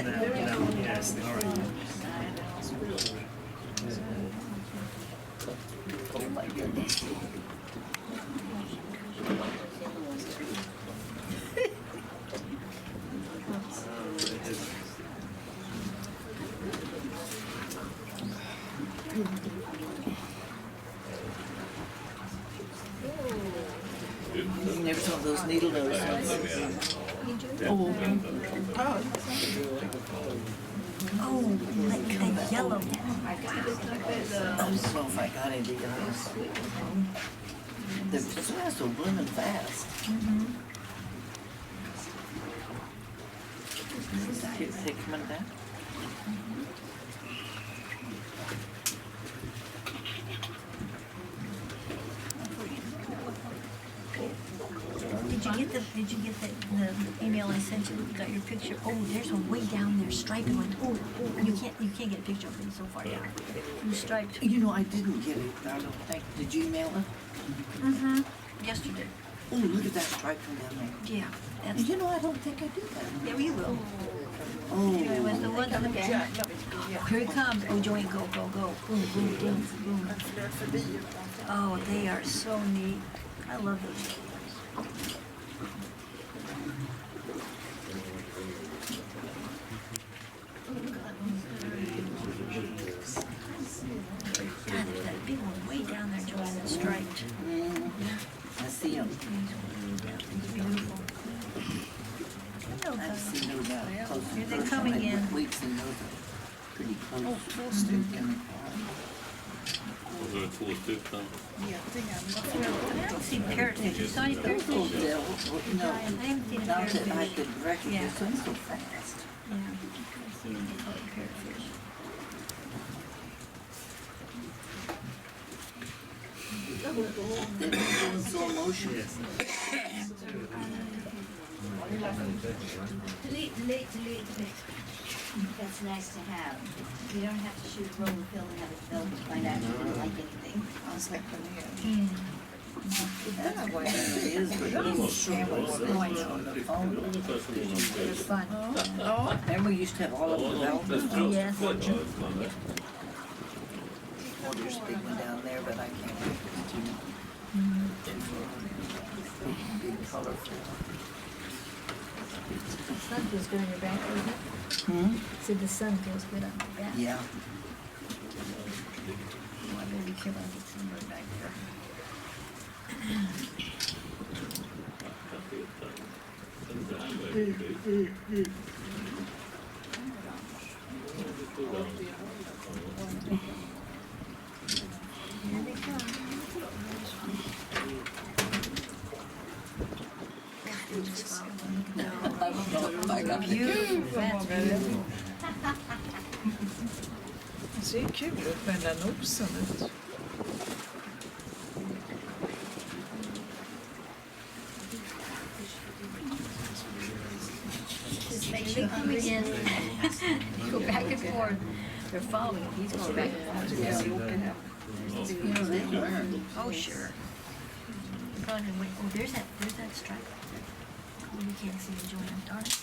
Yes, all right. Oh my goodness. You never saw those needle nose ones. Oh, like that yellow. I don't know if I got any of those. The plants were blooming fast. Is they coming back? Did you get the email I sent you? Got your picture? Oh, there's one way down there, striped one. Oh, you can't get a picture of it so far down. You striped. You know, I didn't get it. I don't think. Did you email it? Yesterday. Oh, look at that stripe from down there. Yeah. And you know, I don't think I did that. Yeah, you will. Oh. It was the one. Here it comes. Oh, Joey, go, go, go. Boom, boom, boom, boom. Oh, they are so neat. I love those. God, there's that big one way down there, Joanne, that's striped. I see them. Beautiful. I've seen those close. Here they're coming in. We've seen those pretty close. Oh, full stoop. Och så är det 2 stycken. I haven't seen parrotfish. You saw any parrotfish? No, I haven't seen a not that I parrotfish. could recognize them so fast. Yeah, I've seen them called parrotfish. They're in slow motion. Delete. That's nice to have. You don't have to shoot a roll of film and have it filmed to find out you didn't like anything. That's what it is, but these cameras points on the phone. They're fun. Remember we used to have all of the development? Yes. Oh, there's a big one down there, but I can't think of it. Big colorful. The sun feels good on your back, doesn't it? Said the sun feels good on your back. Yeah. Oh, I better be careful, I get somewhere back there. Here they come. God, they're just following. I don't know if I got the Beautiful, that's beautiful. Det ser kul ut med den där nosen. Just make sure they come again. Go back and forth. They're following, he's going back and forth. You know, they learn. Oh, sure. Probably, wait, oh, there's that stripe. Oh, you can't see the joint, darn it.